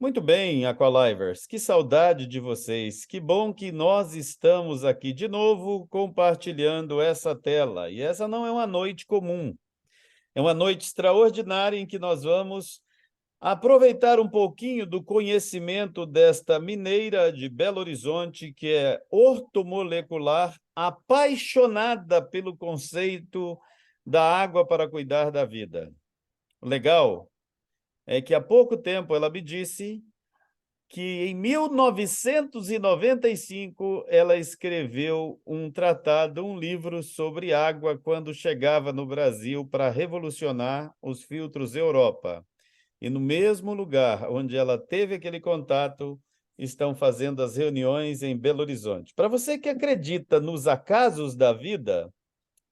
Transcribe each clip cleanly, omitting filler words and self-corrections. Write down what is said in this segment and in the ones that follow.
Muito bem, Aqualivers, que saudade de vocês. Que bom que nós estamos aqui de novo compartilhando essa tela. E essa não é uma noite comum, é uma noite extraordinária em que nós vamos aproveitar um pouquinho do conhecimento desta mineira de Belo Horizonte, que é ortomolecular, apaixonada pelo conceito da água para cuidar da vida. O legal é que há pouco tempo ela me disse que em 1995 ela escreveu um tratado, um livro sobre água quando chegava no Brasil para revolucionar os filtros Europa. E no mesmo lugar onde ela teve aquele contato, estão fazendo as reuniões em Belo Horizonte. Para você que acredita nos acasos da vida,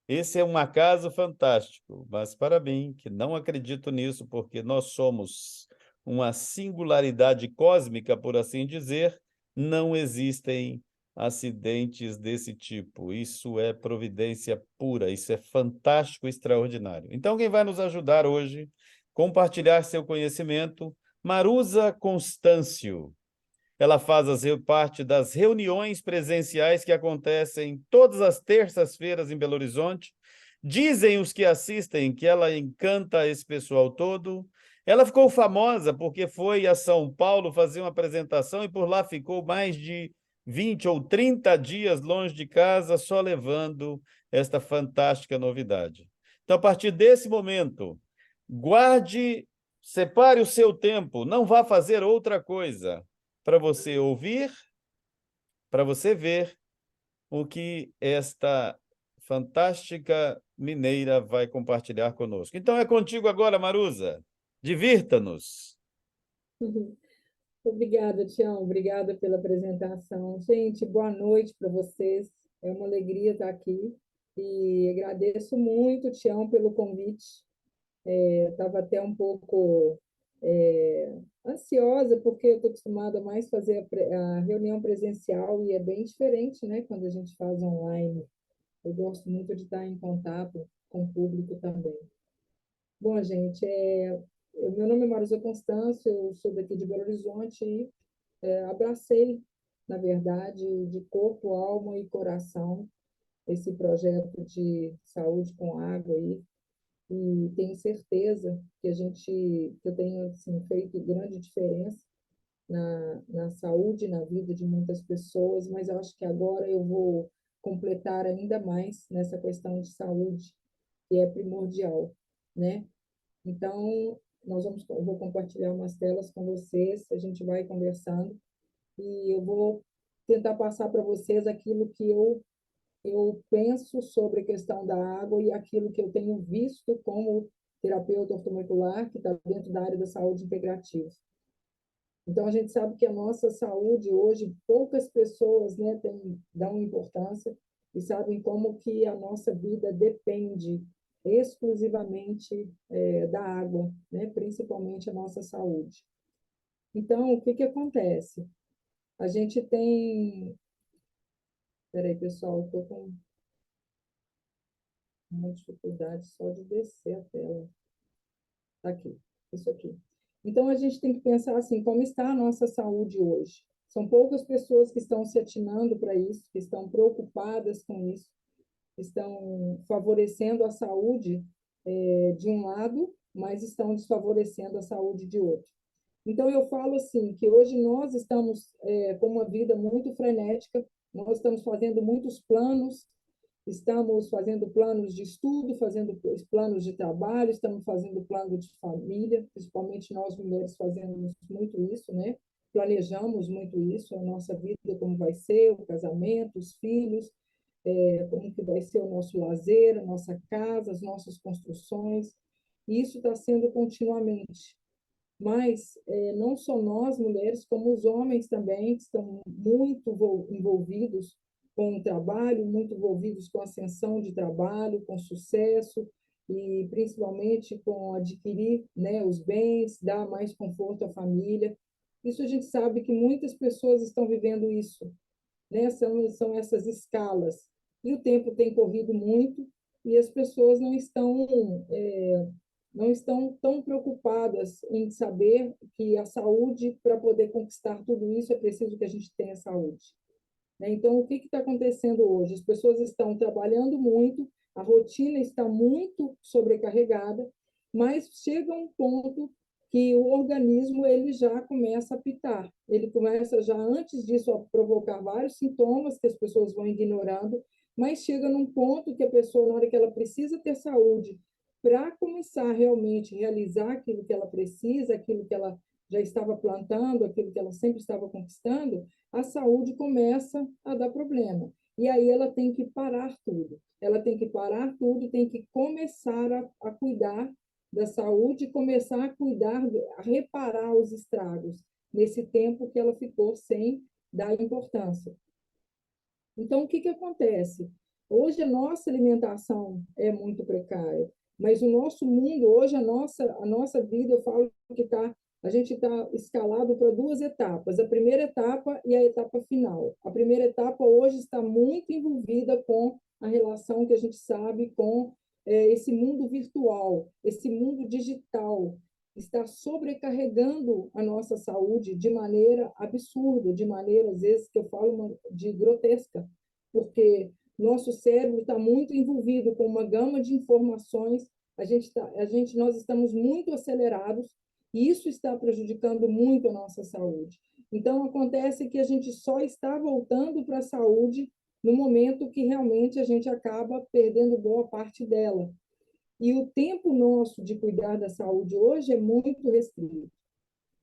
esse é um acaso fantástico, mas para mim, que não acredito nisso, porque nós somos uma singularidade cósmica, por assim dizer, não existem acidentes desse tipo. Isso é providência pura, isso é fantástico, extraordinário. Então, quem vai nos ajudar hoje, compartilhar seu conhecimento, Marusa Constâncio. Ela faz parte das reuniões presenciais que acontecem todas as terças-feiras em Belo Horizonte. Dizem os que assistem que ela encanta esse pessoal todo. Ela ficou famosa porque foi a São Paulo fazer uma apresentação e por lá ficou mais de 20 ou 30 dias longe de casa, só levando esta fantástica novidade. Então, a partir desse momento, guarde, separe o seu tempo, não vá fazer outra coisa para você ouvir, para você ver o que esta fantástica mineira vai compartilhar conosco. Então é contigo agora, Marusa. Divirta-nos. Obrigada, Tião. Obrigada pela apresentação. Gente, boa noite para vocês. É uma alegria estar aqui e agradeço muito, Tião, pelo convite. Estava até um pouco ansiosa, porque eu estou acostumada mais a fazer a reunião presencial e é bem diferente, né, quando a gente faz online. Eu gosto muito de estar em contato com o público também. Bom, gente, meu nome é Marusa Constâncio, eu sou daqui de Belo Horizonte e abracei, na verdade, de corpo, alma e coração, esse projeto de saúde com água aí, e tenho certeza que eu tenho assim, feito grande diferença na saúde, na vida de muitas pessoas, mas eu acho que agora eu vou completar ainda mais nessa questão de saúde, que é primordial, né? Então, eu vou compartilhar umas telas com vocês, a gente vai conversando e eu vou tentar passar para vocês aquilo que eu penso sobre a questão da água e aquilo que eu tenho visto como terapeuta ortomolecular, que está dentro da área da saúde integrativa. Então, a gente sabe que a nossa saúde hoje, poucas pessoas, né, dão importância e sabem como que a nossa vida depende exclusivamente da água, né, principalmente a nossa saúde. Então, o que que acontece? A gente tem... Espera aí, pessoal, estou com uma dificuldade só de descer a tela. Tá aqui, isso aqui. Então, a gente tem que pensar assim, como está a nossa saúde hoje? São poucas pessoas que estão se atinando para isso, que estão preocupadas com isso, estão favorecendo a saúde de um lado, mas estão desfavorecendo a saúde de outro. Então, eu falo assim, que hoje nós estamos com uma vida muito frenética, nós estamos fazendo muitos planos, estamos fazendo planos de estudo, fazendo planos de trabalho, estamos fazendo plano de família, principalmente nós mulheres fazemos muito isso, né? Planejamos muito isso, a nossa vida, como vai ser, o casamento, os filhos, como que vai ser o nosso lazer, a nossa casa, as nossas construções. E isso está sendo continuamente. Mas não só nós, mulheres, como os homens também, que estão muito envolvidos com o trabalho, muito envolvidos com a ascensão de trabalho, com sucesso, e principalmente com adquirir, né, os bens, dar mais conforto à família. Isso a gente sabe que muitas pessoas estão vivendo isso, né? São essas escalas. E o tempo tem corrido muito e as pessoas não estão não estão tão preocupadas em saber que a saúde, para poder conquistar tudo isso, é preciso que a gente tenha saúde. Né? Então, o que está acontecendo hoje? As pessoas estão trabalhando muito, a rotina está muito sobrecarregada, mas chega um ponto que o organismo ele já começa a pitar. Ele começa já antes disso a provocar vários sintomas que as pessoas vão ignorando, mas chega num ponto que a pessoa, na hora que ela precisa ter saúde, para começar realmente a realizar aquilo que ela precisa, aquilo que ela já estava plantando, aquilo que ela sempre estava conquistando, a saúde começa a dar problema. E aí ela tem que parar tudo. Ela tem que parar tudo, tem que começar a cuidar da saúde, começar a cuidar, a reparar os estragos nesse tempo que ela ficou sem dar importância. Então, o que, que acontece? Hoje a nossa alimentação é muito precária, mas o nosso mundo, hoje a nossa vida, eu falo que a gente está escalado para duas etapas, a primeira etapa e a etapa final. A primeira etapa hoje está muito envolvida com a relação que a gente sabe com esse mundo virtual, esse mundo digital, está sobrecarregando a nossa saúde de maneira absurda, de maneira, às vezes, que eu falo de grotesca, porque nosso cérebro está muito envolvido com uma gama de informações, nós estamos muito acelerados, e isso está prejudicando muito a nossa saúde. Então, acontece que a gente só está voltando para a saúde no momento que realmente a gente acaba perdendo boa parte dela. E o tempo nosso de cuidar da saúde hoje é muito restrito.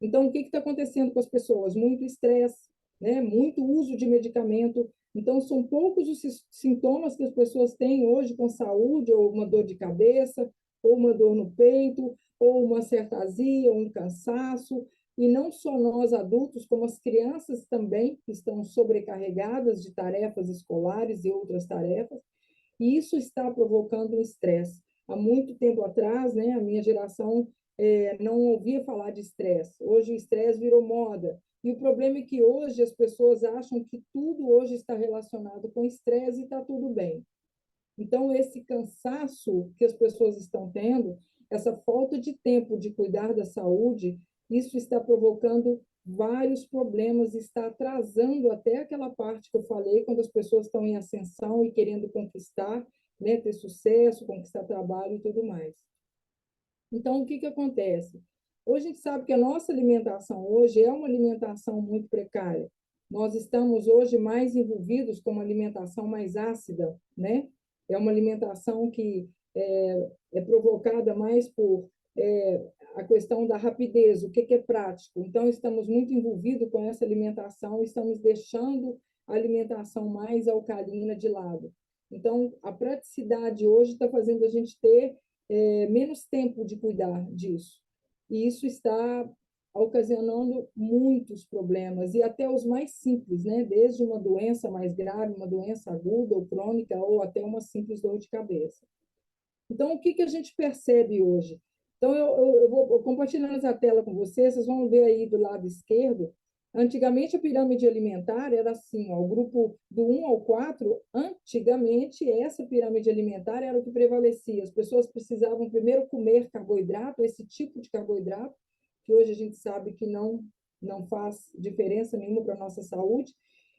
Então, o que está acontecendo com as pessoas? Muito estresse, né? Muito uso de medicamento. Então, são poucos os sintomas que as pessoas têm hoje com saúde, ou uma dor de cabeça, ou uma dor no peito, ou uma certa azia, um cansaço. E não só nós adultos, como as crianças também, que estão sobrecarregadas de tarefas escolares e outras tarefas. E isso está provocando um estresse. Há muito tempo atrás, né, a minha geração não ouvia falar de estresse. Hoje o estresse virou moda. E o problema é que hoje as pessoas acham que tudo hoje está relacionado com estresse e está tudo bem. Então, esse cansaço que as pessoas estão tendo, essa falta de tempo de cuidar da saúde, isso está provocando vários problemas, está atrasando até aquela parte que eu falei, quando as pessoas estão em ascensão e querendo conquistar, né, ter sucesso, conquistar trabalho e tudo mais. Então, o que, que acontece? Hoje a gente sabe que a nossa alimentação hoje é uma alimentação muito precária. Nós estamos hoje mais envolvidos com uma alimentação mais ácida, né? É uma alimentação que é provocada mais por a questão da rapidez, o que, que é prático. Então, estamos muito envolvidos com essa alimentação, estamos deixando a alimentação mais alcalina de lado. Então, a praticidade hoje está fazendo a gente ter menos tempo de cuidar disso. E isso está ocasionando muitos problemas, e até os mais simples, né? Desde uma doença mais grave, uma doença aguda ou crônica, ou até uma simples dor de cabeça. Então, o que, que a gente percebe hoje? Então, eu vou compartilhando a tela com vocês, vocês vão ver aí do lado esquerdo. Antigamente, a pirâmide alimentar era assim, ó, o grupo do 1 ao 4, antigamente, essa pirâmide alimentar era o que prevalecia. As pessoas precisavam primeiro comer carboidrato, esse tipo de carboidrato, que hoje a gente sabe que não faz diferença nenhuma para a nossa saúde.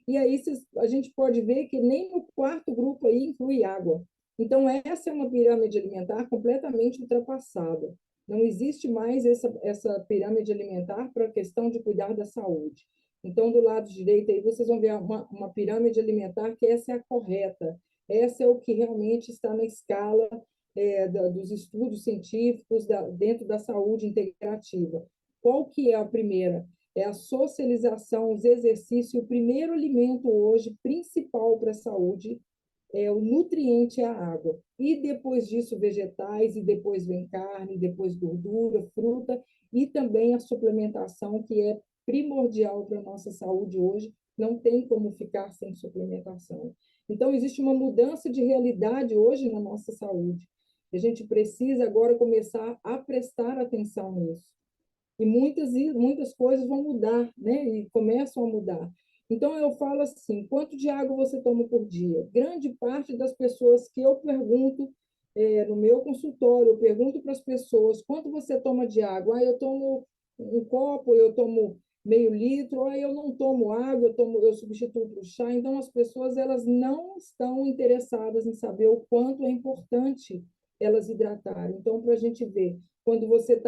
E aí a gente pode ver que nem no quarto grupo aí inclui água. Então, essa é uma pirâmide alimentar completamente ultrapassada. Não existe mais essa pirâmide alimentar para a questão de cuidar da saúde. Então, do lado direito aí, vocês vão ver uma pirâmide alimentar que essa é a correta. Essa é o que realmente está na escala dos estudos científicos dentro da saúde integrativa. Qual que é a primeira? É a socialização, os exercícios. O primeiro alimento hoje principal para a saúde o nutriente é a água. E depois disso, vegetais, e depois vem carne, depois gordura, fruta, e também a suplementação, que é primordial para a nossa saúde hoje, não tem como ficar sem suplementação. Então, existe uma mudança de realidade hoje na nossa saúde. A gente precisa agora começar a prestar atenção nisso. E muitas coisas vão mudar, né? E começam a mudar. Então, eu falo assim, quanto de água você toma por dia? Grande parte das pessoas que eu pergunto no meu consultório, eu pergunto para as pessoas quanto você toma de água. Ah, eu tomo um copo, eu tomo meio litro, ah, eu não tomo água, eu substituo por chá. Então, as pessoas elas não estão interessadas em saber o quanto é importante elas hidratarem. Então, para a gente ver, quando você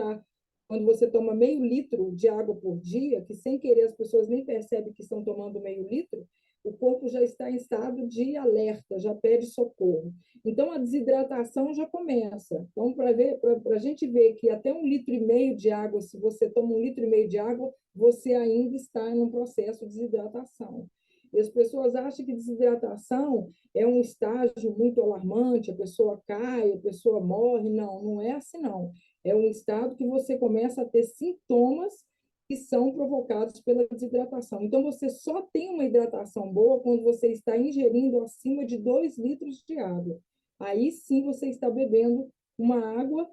toma meio litro de água por dia, que sem querer as pessoas nem percebem que estão tomando meio litro, o corpo já está em estado de alerta, já pede socorro. Então, a desidratação já começa. Então, para a gente ver que até 1,5 litro de água, se você toma 1,5 litro de água, você ainda está em um processo de desidratação. E as pessoas acham que desidratação é um estágio muito alarmante, a pessoa cai, a pessoa morre. Não, não é assim, não. É um estado que você começa a ter sintomas que são provocados pela desidratação. Então, você só tem uma hidratação boa quando você está ingerindo acima de 2 litros de água. Aí sim você está bebendo uma água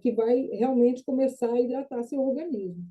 que vai realmente começar a hidratar seu organismo.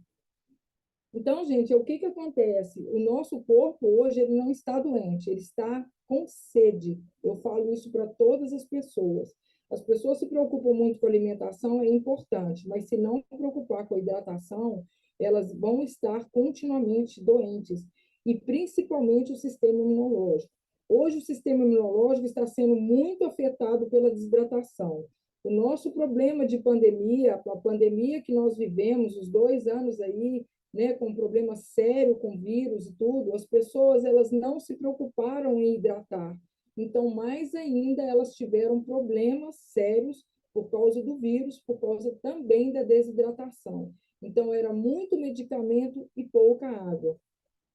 Então, gente, o que que acontece? O nosso corpo hoje ele não está doente, ele está com sede. Eu falo isso para todas as pessoas. As pessoas se preocupam muito com a alimentação, é importante, mas se não se preocupar com a hidratação, elas vão estar continuamente doentes, e principalmente o sistema imunológico. Hoje o sistema imunológico está sendo muito afetado pela desidratação. O nosso problema de pandemia, a pandemia que nós vivemos, os 2 anos aí, né, com um problema sério com vírus e tudo, as pessoas elas não se preocuparam em hidratar. Então, mais ainda, elas tiveram problemas sérios por causa do vírus, por causa também da desidratação. Então, era muito medicamento e pouca água,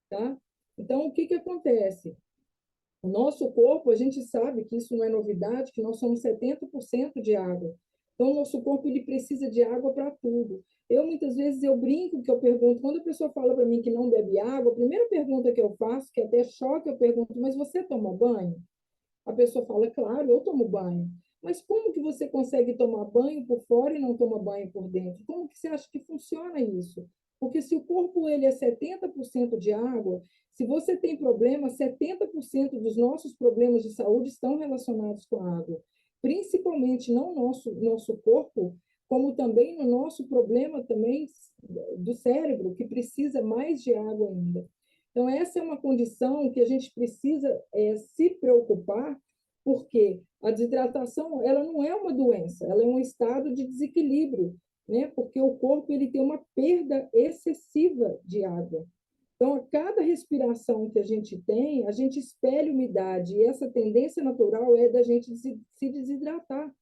tá? Então, o que que acontece? O nosso corpo, a gente sabe que isso não é novidade, que nós somos 70% de água. Então, o nosso corpo ele precisa de água para tudo. Muitas vezes, eu brinco que eu pergunto, quando a pessoa fala para mim que não bebe água, a primeira pergunta que eu faço, que até choque, eu pergunto, mas você toma banho? A pessoa fala, claro, eu tomo banho. Mas como que você consegue tomar banho por fora e não toma banho por dentro? Como que você acha que funciona isso? Porque se o corpo ele é 70% de água, se você tem problema, 70% dos nossos problemas de saúde estão relacionados com a água. Principalmente não no nosso corpo, como também no nosso problema também do cérebro, que precisa mais de água ainda. Então, essa é uma condição que a gente precisa se preocupar, porque a desidratação ela não é uma doença, ela é um estado de desequilíbrio, né? Porque o corpo ele tem uma perda excessiva de água. Então, a cada respiração que a gente tem, a gente expele umidade, e essa tendência natural é da gente se desidratar.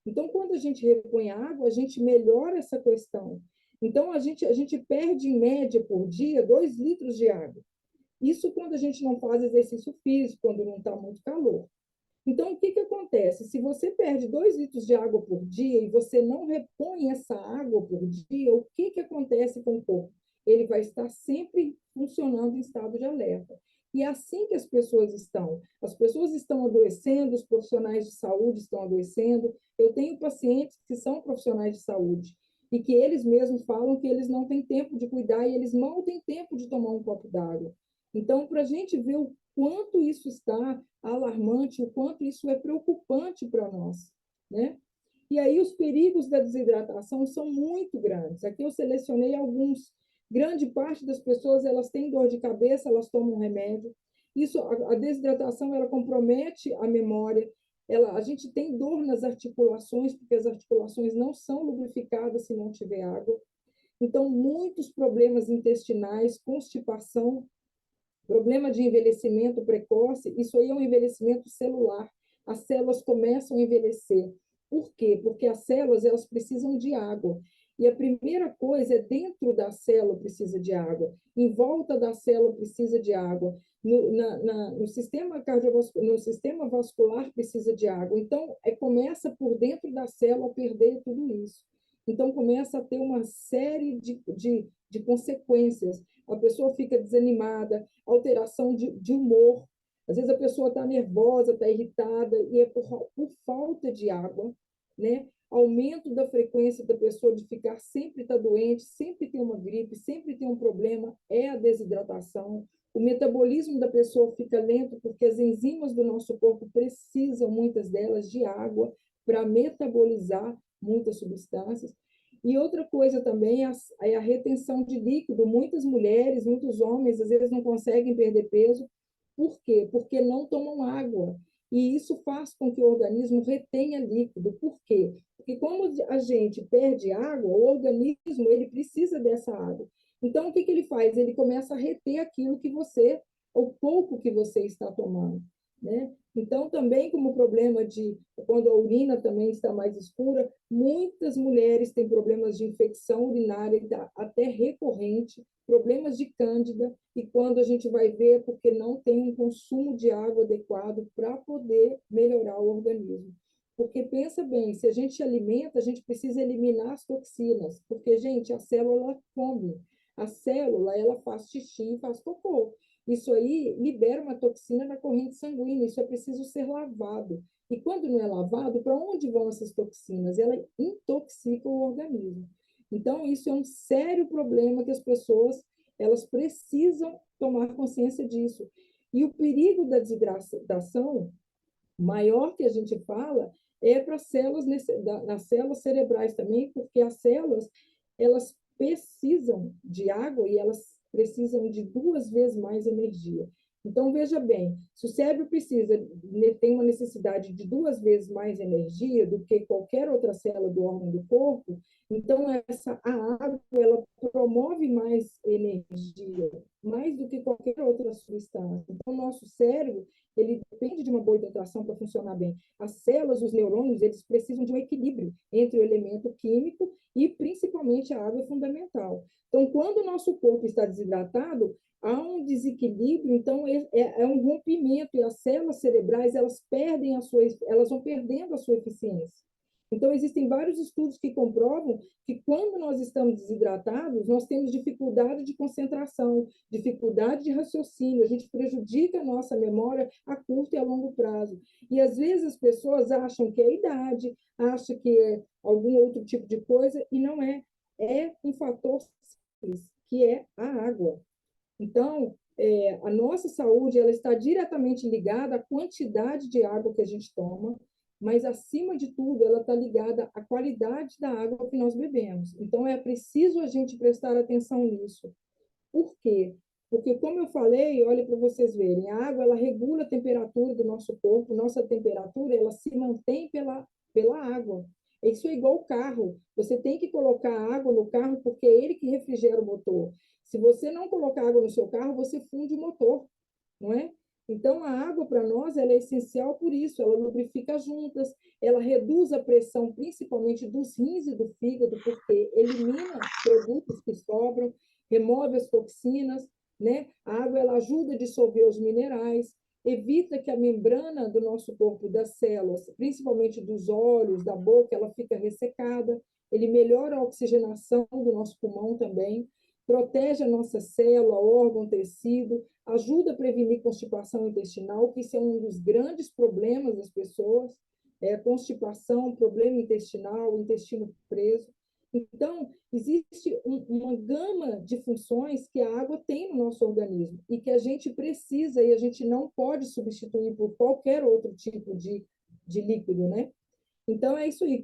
Então, quando a gente repõe água, a gente melhora essa questão. Então, a gente perde, em média, por dia, 2 litros de água. Isso quando a gente não faz exercício físico, quando não está muito calor. Então, o que que acontece? Se você perde 2 litros de água por dia e você não repõe essa água por dia, o que que acontece com o corpo? Ele vai estar sempre funcionando em estado de alerta. E é assim que as pessoas estão. As pessoas estão adoecendo, os profissionais de saúde estão adoecendo. Eu tenho pacientes que são profissionais de saúde e que eles mesmos falam que eles não têm tempo de cuidar e eles não têm tempo de tomar um copo d'água. Então, para a gente ver o quanto isso está alarmante, o quanto isso é preocupante para nós, né? E aí os perigos da desidratação são muito grandes. Aqui eu selecionei alguns. Grande parte das pessoas elas têm dor de cabeça, elas tomam remédio. Isso, a desidratação ela compromete a memória. A gente tem dor nas articulações porque as articulações não são lubrificadas se não tiver água. Então, muitos problemas intestinais, constipação, problema de envelhecimento precoce, isso aí é um envelhecimento celular. As células começam a envelhecer. Por quê? Porque as células elas precisam de água. E a primeira coisa é dentro da célula precisa de água, em volta da célula precisa de água, no sistema cardiovascular, no sistema vascular precisa de água. Então, começa por dentro da célula a perder tudo isso. Então, começa a ter uma série de consequências. A pessoa fica desanimada, alteração de humor. Às vezes a pessoa está nervosa, está irritada, e é por falta de água, né? Aumento da frequência da pessoa de ficar sempre tá doente, sempre tem uma gripe, sempre tem um problema, é a desidratação. O metabolismo da pessoa fica lento porque as enzimas do nosso corpo precisam, muitas delas, de água para metabolizar muitas substâncias. E outra coisa também é a retenção de líquido. Muitas mulheres, muitos homens, às vezes não conseguem perder peso. Por quê? Porque não tomam água. E isso faz com que o organismo retenha líquido. Por quê? Porque como a gente perde água, o organismo ele precisa dessa água. Então, o que ele faz? Ele começa a reter aquilo que você, o pouco que você está tomando, né? Então, também como problema de, quando a urina também está mais escura, muitas mulheres têm problemas de infecção urinária, até recorrente, problemas de cândida, e quando a gente vai ver é porque não tem um consumo de água adequado para poder melhorar o organismo. Porque pensa bem, se a gente alimenta, a gente precisa eliminar as toxinas, porque, gente, a célula come. A célula, ela faz xixi e faz cocô. Isso aí libera uma toxina na corrente sanguínea, isso é preciso ser lavado. E quando não é lavado, para onde vão essas toxinas? Ela intoxica o organismo. Então, isso é um sério problema que as pessoas elas precisam tomar consciência disso. E o perigo da desidratação maior que a gente fala é para células nas células cerebrais também, porque as células elas precisam de água e elas precisam de 2 vezes mais energia. Então, veja bem, se o cérebro tem uma necessidade de 2 vezes mais energia do que qualquer outra célula do órgão do corpo, então a água ela promove mais energia, mais do que qualquer outra substância. Então, o nosso cérebro ele depende de uma boa hidratação para funcionar bem. As células, os neurônios, eles precisam de um equilíbrio entre o elemento químico e, principalmente, a água é fundamental. Então, quando o nosso corpo está desidratado, há um desequilíbrio, então é um rompimento, e as células cerebrais, elas vão perdendo a sua eficiência. Então, existem vários estudos que comprovam que quando nós estamos desidratados, nós temos dificuldade de concentração, dificuldade de raciocínio, a gente prejudica a nossa memória a curto e a longo prazo. E às vezes as pessoas acham que é a idade, acham que é algum outro tipo de coisa, e não é. É um fator simples, que é a água. Então, a nossa saúde ela está diretamente ligada à quantidade de água que a gente toma, mas, acima de tudo, ela está ligada à qualidade da água que nós bebemos. Então, é preciso a gente prestar atenção nisso. Por quê? Porque, como eu falei, olha para vocês verem, a água ela regula a temperatura do nosso corpo, nossa temperatura ela se mantém pela água. Isso é igual o carro. Você tem que colocar água no carro porque é ele que refrigera o motor. Se você não colocar água no seu carro, você funde o motor, não é? Então, a água para nós ela é essencial por isso, ela lubrifica as juntas, ela reduz a pressão, principalmente dos rins e do fígado, porque elimina produtos que sobram, remove as toxinas, né? A água ela ajuda a dissolver os minerais, evita que a membrana do nosso corpo, das células, principalmente dos olhos, da boca, ela fica ressecada, ele melhora a oxigenação do nosso pulmão também, protege a nossa célula, órgão, tecido, ajuda a prevenir constipação intestinal, que isso é um dos grandes problemas das pessoas, constipação, problema intestinal, intestino preso. Então, existe uma gama de funções que a água tem no nosso organismo e que a gente precisa e a gente não pode substituir por qualquer outro tipo de líquido, né? Então, é isso aí.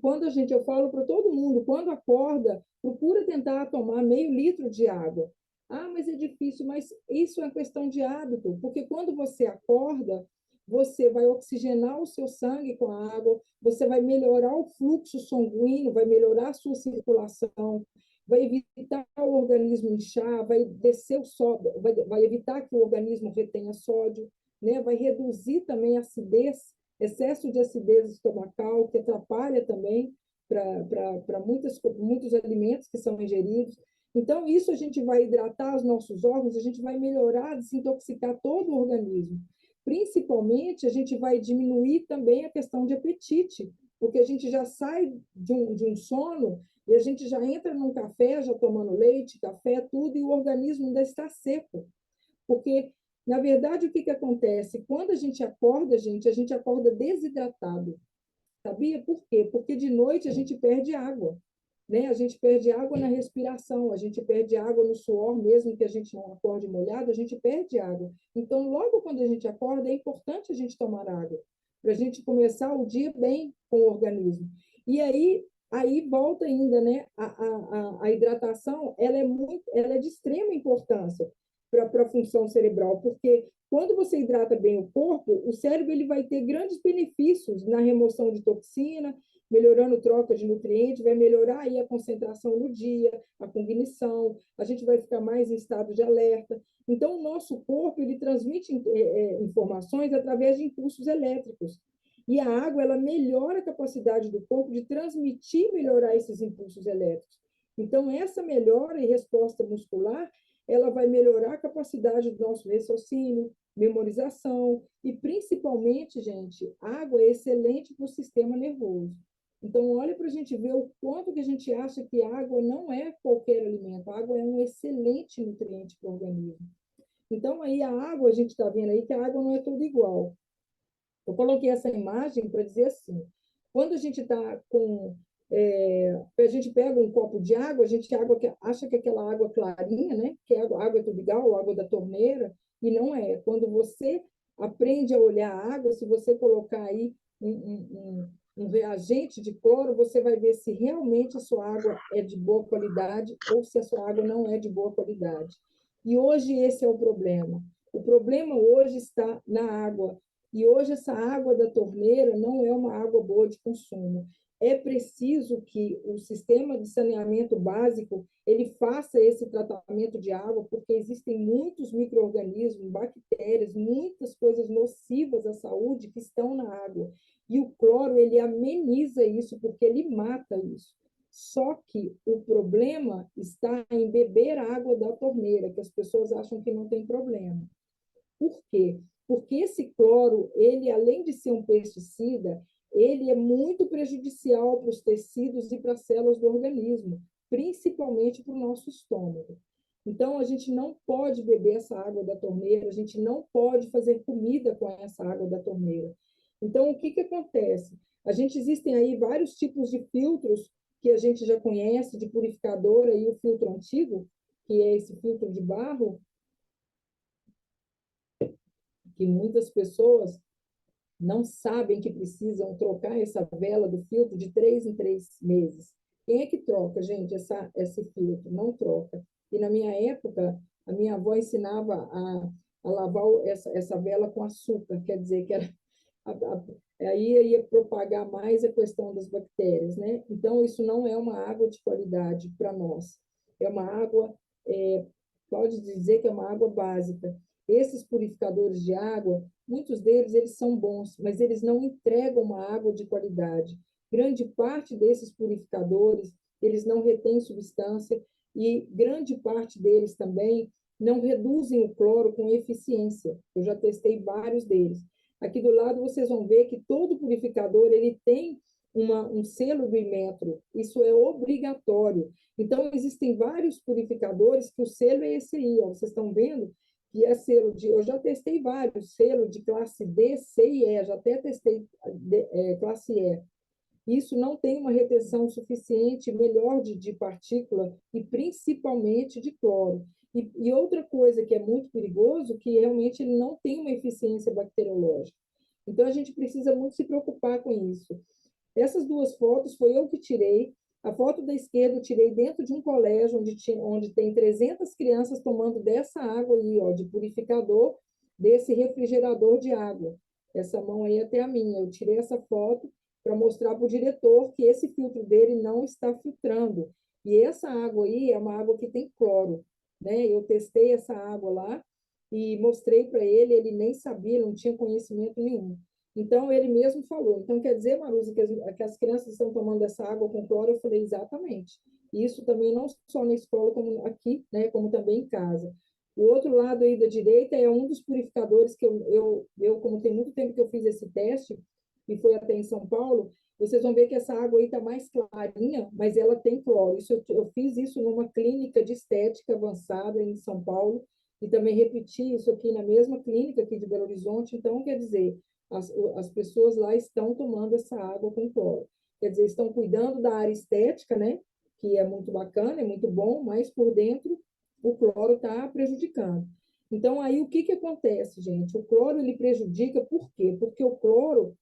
Eu falo para todo mundo, quando acorda, procura tentar tomar meio litro de água. Ah, mas é difícil, mas isso é questão de hábito, porque quando você acorda, você vai oxigenar o seu sangue com a água, você vai melhorar o fluxo sanguíneo, vai melhorar a sua circulação, vai evitar o organismo inchar, vai descer o sódio, vai evitar que o organismo retenha sódio, né? Vai reduzir também a acidez, excesso de acidez estomacal, que atrapalha também para muitos alimentos que são ingeridos. Então, isso a gente vai hidratar os nossos órgãos, a gente vai melhorar, desintoxicar todo o organismo. Principalmente, a gente vai diminuir também a questão de apetite, porque a gente já sai de um sono e a gente já entra num café, já tomando leite, café, tudo, e o organismo ainda está seco. Porque, na verdade, o que acontece? Quando a gente acorda desidratado. Sabia? Por quê? Porque de noite a gente perde água, né? A gente perde água na respiração, a gente perde água no suor, mesmo que a gente não acorde molhado, a gente perde água. Então, logo quando a gente acorda, é importante a gente tomar água, para a gente começar o dia bem com o organismo. E aí volta ainda, né? A hidratação, ela é de extrema importância para a função cerebral, porque quando você hidrata bem o corpo, o cérebro ele vai ter grandes benefícios na remoção de toxina, melhorando troca de nutrientes, vai melhorar aí a concentração no dia, a cognição, a gente vai ficar mais em estado de alerta. Então, o nosso corpo ele transmite informações através de impulsos elétricos. E a água ela melhora a capacidade do corpo de transmitir, melhorar esses impulsos elétricos. Então, essa melhora em resposta muscular, ela vai melhorar a capacidade do nosso raciocínio, memorização e, principalmente, gente, água é excelente para o sistema nervoso. Então, olha para a gente ver o quanto que a gente acha que água não é qualquer alimento. A água é um excelente nutriente para o organismo. Então, aí a água, a gente está vendo aí que a água não é toda igual. Eu coloquei essa imagem para dizer assim, quando a gente está com... a gente pega um copo de água, a gente acha que aquela água clarinha, né? Que é água do bigal, água da torneira, e não é. Quando você aprende a olhar a água, se você colocar aí um reagente de cloro, você vai ver se realmente a sua água é de boa qualidade ou se a sua água não é de boa qualidade. E hoje esse é o problema. O problema hoje está na água. E hoje essa água da torneira não é uma água boa de consumo. É preciso que o sistema de saneamento básico ele faça esse tratamento de água, porque existem muitos micro-organismos, bactérias, muitas coisas nocivas à saúde que estão na água. E o cloro, ele ameniza isso, porque ele mata isso. Só que o problema está em beber a água da torneira, que as pessoas acham que não tem problema. Por quê? Porque esse cloro, ele, além de ser um pesticida, ele é muito prejudicial para os tecidos e para as células do organismo, principalmente para o nosso estômago. Então, a gente não pode beber essa água da torneira, a gente não pode fazer comida com essa água da torneira. Então, o que, que acontece? Existem aí vários tipos de filtros que a gente já conhece, de purificador, aí o filtro antigo, que é esse filtro de barro, que muitas pessoas não sabem que precisam trocar essa vela do filtro de 3 em 3 meses. Quem é que troca, gente, esse filtro? Não troca. E na minha época, a minha avó ensinava a lavar essa vela com açúcar, quer dizer que era, aí ia propagar mais a questão das bactérias, né? Então, isso não é uma água de qualidade para nós. É uma água, pode dizer que é uma água básica. Esses purificadores de água, muitos deles eles são bons, mas eles não entregam uma água de qualidade. Grande parte desses purificadores, eles não retêm substância e grande parte deles também não reduzem o cloro com eficiência. Eu já testei vários deles. Aqui do lado vocês vão ver que todo purificador ele tem um selo do Inmetro. Isso é obrigatório. Então, existem vários purificadores que o selo é esse aí, ó. Vocês estão vendo? Que é selo de... Eu já testei vários, selo de classe D, C e E, já até testei classe E. Isso não tem uma retenção suficiente, melhor de partícula e principalmente de cloro. E outra coisa que é muito perigoso, que realmente ele não tem uma eficiência bacteriológica. Então, a gente precisa muito se preocupar com isso. Essas duas fotos foi eu que tirei. A foto da esquerda eu tirei dentro de um colégio onde tem 300 crianças tomando dessa água aí, ó, de purificador, desse refrigerador de água. Essa mão aí é até a minha. Eu tirei essa foto para mostrar para o diretor que esse filtro dele não está filtrando. E essa água aí é uma água que tem cloro, né? Eu testei essa água lá e mostrei para ele, ele nem sabia, não tinha conhecimento nenhum. Então, ele mesmo falou. Então, quer dizer, Marusa, que as crianças estão tomando essa água com cloro? Eu falei, exatamente. Isso também não só na escola, como aqui, né, como também em casa. O outro lado aí da direita é um dos purificadores que como tem muito tempo que eu fiz esse teste, e foi até em São Paulo, vocês vão ver que essa água aí está mais clarinha, mas ela tem cloro. Eu fiz isso numa clínica de estética avançada em São Paulo, e também repeti isso aqui na mesma clínica aqui de Belo Horizonte. Então, quer dizer, as pessoas lá estão tomando essa água com cloro. Quer dizer, estão cuidando da área estética, né? Que é muito bacana, é muito bom, mas por dentro o cloro está prejudicando. Então, aí o que acontece, gente? O cloro ele prejudica por quê? Porque o cloro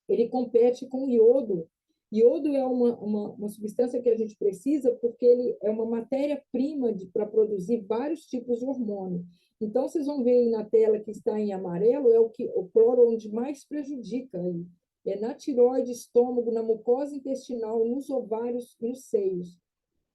ele compete com o iodo. Iodo é uma substância que a gente precisa porque ele é uma matéria-prima para produzir vários tipos de hormônio. Então, vocês vão ver aí na tela que está em amarelo, é o cloro onde mais prejudica aí. É na tireoide, estômago, na mucosa intestinal, nos ovários e nos seios,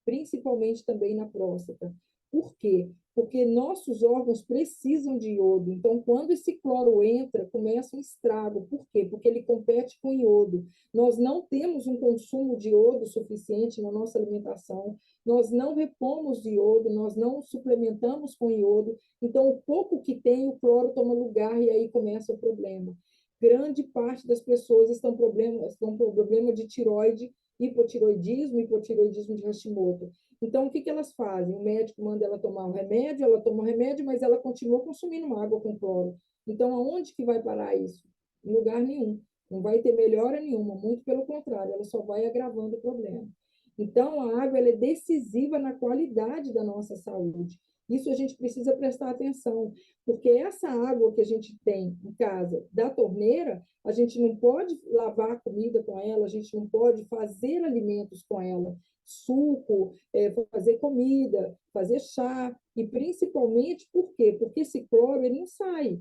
principalmente também na próstata. Por quê? Porque nossos órgãos precisam de iodo. Então, quando esse cloro entra, começa um estrago. Por quê? Porque ele compete com iodo. Nós não temos um consumo de iodo suficiente na nossa alimentação, nós não repomos de iodo, nós não suplementamos com iodo. Então, o pouco que tem, o cloro toma lugar e aí começa o problema. Grande parte das pessoas estão com problema de tiroide, hipotiroidismo de Hashimoto. Então, o que, que elas fazem? O médico manda ela tomar o remédio, ela toma o remédio, mas ela continua consumindo uma água com cloro. Então, aonde que vai parar isso? Em lugar nenhum. Não vai ter melhora nenhuma, muito pelo contrário, ela só vai agravando o problema. Então, a água ela é decisiva na qualidade da nossa saúde. Isso a gente precisa prestar atenção, porque essa água que a gente tem em casa, da torneira, a gente não pode lavar a comida com ela, a gente não pode fazer alimentos com ela, suco, fazer comida, fazer chá, e principalmente por quê? Porque esse cloro ele não sai.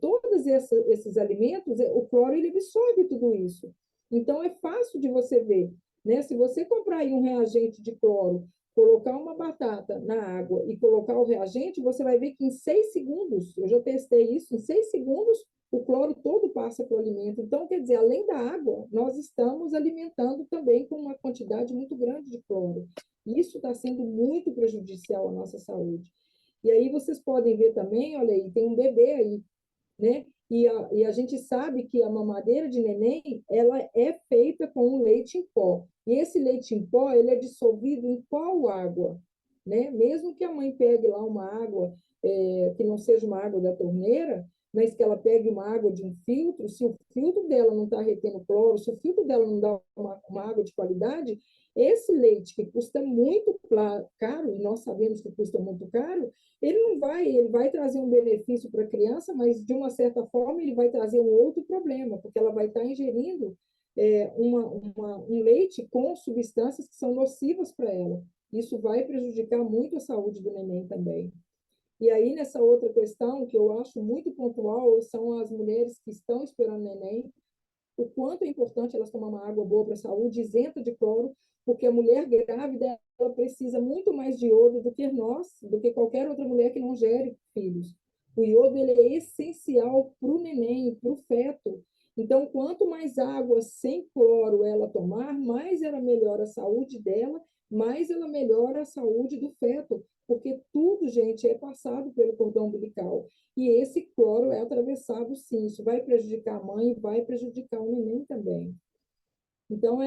Todos esses alimentos, o cloro ele absorve tudo isso. Então é fácil de você ver, né? Se você comprar aí um reagente de cloro, colocar uma batata na água e colocar o reagente, você vai ver que em 6 segundos, eu já testei isso, em 6 segundos o cloro todo passa para o alimento. Então, quer dizer, além da água, nós estamos alimentando também com uma quantidade muito grande de cloro. Isso está sendo muito prejudicial à nossa saúde. E aí vocês podem ver também, olha aí, tem um bebê aí, né? E a gente sabe que a mamadeira de neném, ela é feita com um leite em pó. E esse leite em pó, ele é dissolvido em qual água? Né? Mesmo que a mãe pegue lá uma água que não seja uma água da torneira, mas que ela pegue uma água de um filtro, se o filtro dela não está retendo cloro, se o filtro dela não dá uma água de qualidade, esse leite que custa muito caro, e nós sabemos que custa muito caro, ele vai trazer um benefício para a criança, mas de uma certa forma ele vai trazer um outro problema, porque ela vai estar ingerindo um leite com substâncias que são nocivas para ela. Isso vai prejudicar muito a saúde do neném também. E aí, nessa outra questão, que eu acho muito pontual, são as mulheres que estão esperando neném, o quanto é importante elas tomar uma água boa para a saúde, isenta de cloro, porque a mulher grávida ela precisa muito mais de iodo do que nós, do que qualquer outra mulher que não gere filhos. O iodo ele é essencial para o neném, para o feto. Então, quanto mais água sem cloro ela tomar, mais ela melhora a saúde dela, mais ela melhora a saúde do feto, porque tudo, gente, é passado pelo cordão umbilical. E esse cloro é atravessado, sim. Isso vai prejudicar a mãe e vai prejudicar o neném também. Então,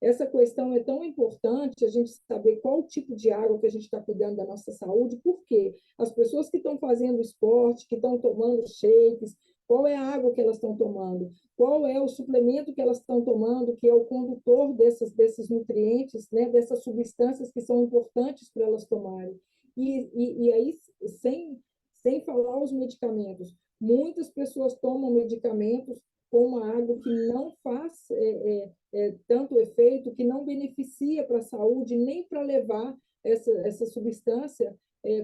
essa questão é tão importante, a gente saber qual tipo de água que a gente está cuidando da nossa saúde, porque as pessoas que estão fazendo esporte, que estão tomando shakes, qual é a água que elas estão tomando? Qual é o suplemento que elas estão tomando, que é o condutor desses nutrientes, né, dessas substâncias que são importantes para elas tomarem? E aí, sem falar os medicamentos. Muitas pessoas tomam medicamentos com uma água que não faz tanto efeito, que não beneficia para a saúde, nem para levar essa substância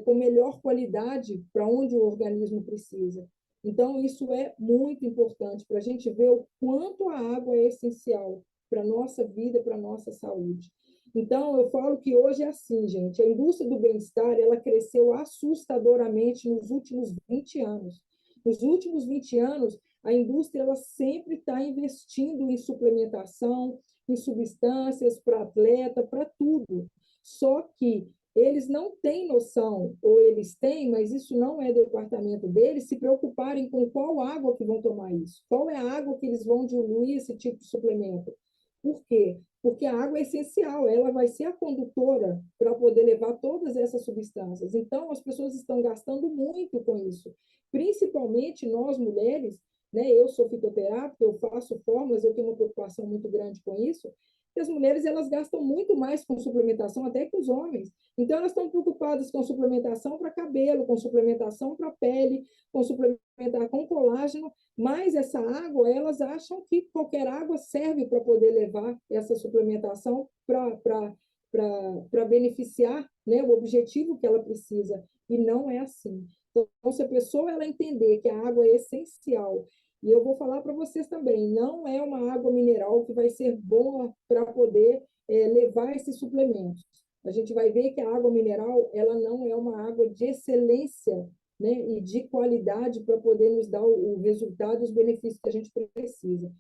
com melhor qualidade para onde o organismo precisa. Então, isso é muito importante para a gente ver o quanto a água é essencial para a nossa vida, para a nossa saúde. Então, eu falo que hoje é assim, gente, a indústria do bem-estar, ela cresceu assustadoramente nos últimos 20 anos. Nos últimos 20 anos, a indústria ela sempre está investindo em suplementação, em substâncias para atleta, para tudo. Só que eles não têm noção, ou eles têm, mas isso não é do departamento deles, se preocuparem com qual água que vão tomar isso, qual é a água que eles vão diluir esse tipo de suplemento. Por quê? Porque a água é essencial, ela vai ser a condutora para poder levar todas essas substâncias. Então, as pessoas estão gastando muito com isso, principalmente nós mulheres, né? Eu sou fitoterápica, eu faço fórmulas, eu tenho uma preocupação muito grande com isso. que as mulheres elas gastam muito mais com suplementação até que os homens. Então, elas estão preocupadas com suplementação para cabelo, com suplementação para pele, com suplementar com colágeno, mas essa água, elas acham que qualquer água serve para poder levar essa suplementação para beneficiar, né, o objetivo que ela precisa, e não é assim. Então, se a pessoa ela entender que a água é essencial, e eu vou falar para vocês também, não é uma água mineral que vai ser boa para poder levar esses suplementos. A gente vai ver que a água mineral, ela não é uma água de excelência, né, e de qualidade para poder nos dar o resultado e os benefícios que a gente precisa.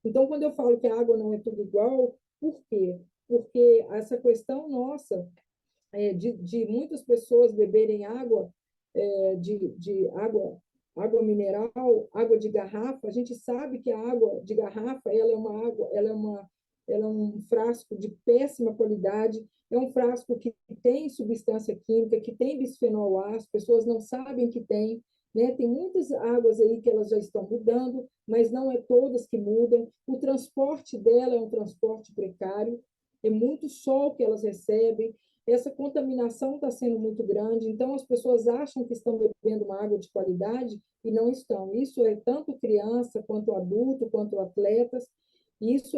Então, quando eu falo que a água não é tudo igual, por quê? Porque essa questão nossa de muitas pessoas beberem água, de água mineral, água de garrafa, a gente sabe que a água de garrafa, ela é uma água, ela é um frasco de péssima qualidade, é um frasco que tem substância química, que tem bisfenol A, as pessoas não sabem que tem, né? Tem muitas águas aí que elas já estão mudando, mas não é todas que mudam. O transporte dela é um transporte precário, é muito sol que elas recebem, essa contaminação está sendo muito grande, então as pessoas acham que estão bebendo uma água de qualidade e não estão. Isso é tanto criança, quanto adulto, quanto atletas, e isso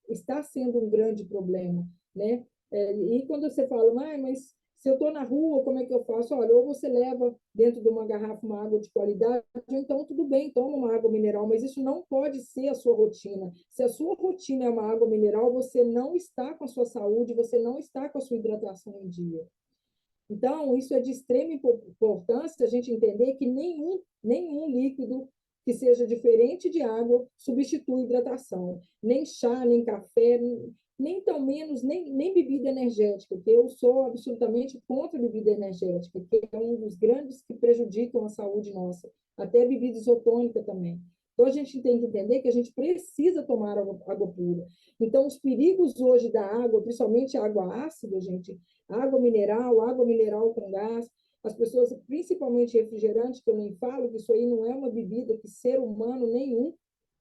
está sendo um grande problema, né? E quando você fala, mas se eu estou na rua, como é que eu faço? Olha, ou você leva dentro de uma garrafa uma água de qualidade, ou então tudo bem, toma uma água mineral, mas isso não pode ser a sua rotina. Se a sua rotina é uma água mineral, você não está com a sua saúde, você não está com a sua hidratação em dia. Então, isso é de extrema importância a gente entender que nenhum líquido que seja diferente de água substitui hidratação. Nem chá, nem café, nem tão menos, nem bebida energética, que eu sou absolutamente contra a bebida energética, que é um dos grandes que prejudicam a saúde nossa. Até a bebida isotônica também. Então, a gente tem que entender que a gente precisa tomar água pura. Então, os perigos hoje da água, principalmente a água ácida, gente, água mineral com gás, as pessoas, principalmente refrigerante, que eu nem falo, que isso aí não é uma bebida que ser humano nenhum,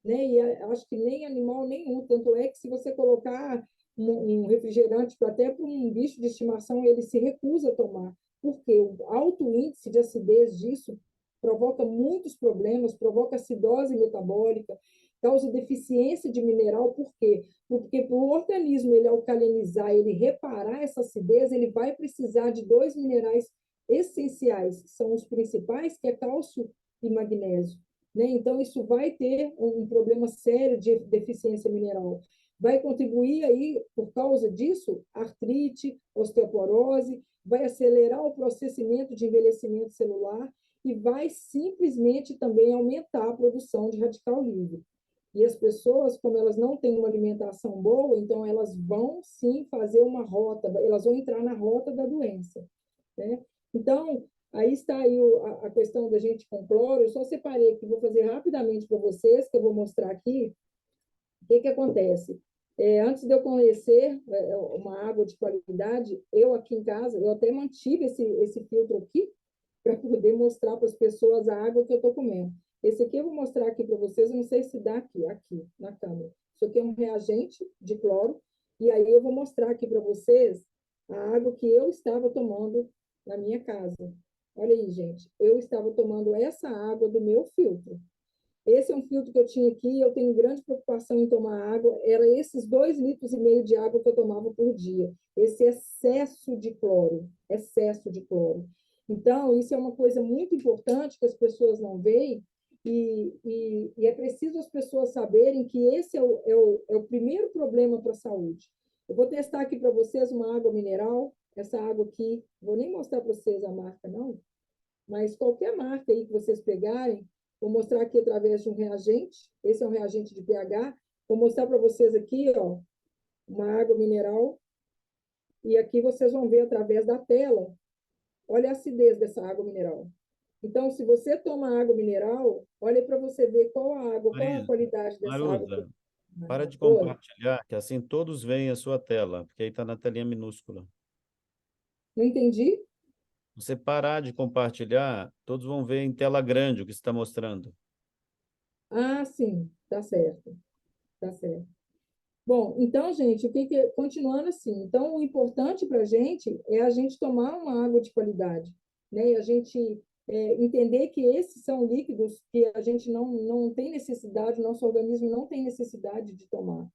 né? E acho que nem animal nenhum. Tanto é que se você colocar um refrigerante até para um bicho de estimação, ele se recusa a tomar, porque o alto índice de acidez disso provoca muitos problemas, provoca acidose metabólica, causa deficiência de mineral, por quê? Porque para o organismo ele alcalinizar, ele reparar essa acidez, ele vai precisar de dois minerais essenciais, que são os principais, que é cálcio e magnésio. Né? Então, isso vai ter um problema sério de deficiência mineral. Vai contribuir aí, por causa disso, artrite, osteoporose, vai acelerar o processamento de envelhecimento celular e vai simplesmente também aumentar a produção de radical livre. E as pessoas, como elas não têm uma alimentação boa, então elas vão sim fazer uma rota, elas vão entrar na rota da doença, né? Então, aí está aí a questão da gente com cloro. Eu só separei aqui, vou fazer rapidamente para vocês, que eu vou mostrar aqui o que acontece. Antes de eu conhecer uma água de qualidade, eu aqui em casa, eu até mantive esse filtro aqui para poder mostrar para as pessoas a água que eu estou comendo. Esse aqui eu vou mostrar aqui para vocês, eu não sei se dá aqui na câmera. Isso aqui é um reagente de cloro, e aí eu vou mostrar aqui para vocês a água que eu estava tomando na minha casa. Olha aí, gente, eu estava tomando essa água do meu filtro. Esse é um filtro que eu tinha aqui, eu tenho grande preocupação em tomar água, era esses 2,5 litros de água que eu tomava por dia. Esse excesso de cloro, excesso de cloro. Então, isso é uma coisa muito importante que as pessoas não veem, e é preciso as pessoas saberem que esse é o primeiro problema para a saúde. Eu vou testar aqui para vocês uma água mineral, essa água aqui, vou nem mostrar para vocês a marca, não, mas qualquer marca aí que vocês pegarem, vou mostrar aqui através de um reagente, esse é um reagente de pH, vou mostrar para vocês aqui, ó, uma água mineral, e aqui vocês vão ver através da tela, olha a acidez dessa água mineral. Então, se você toma água mineral, olha para você ver qual a água, qual a Marisa, qualidade dessa água. Marusa, para de Oi, compartilhar, que assim todos veem a sua tela, porque aí está na telinha minúscula. não entendi? Você parar de compartilhar, todos vão ver em tela grande o que você está mostrando. Ah, sim, tá certo, tá certo. Bom, então, gente, continuando assim, então o importante para a gente é a gente tomar uma água de qualidade, né? E a gente entender que esses são líquidos que a gente não tem necessidade, o nosso organismo não tem necessidade de tomar,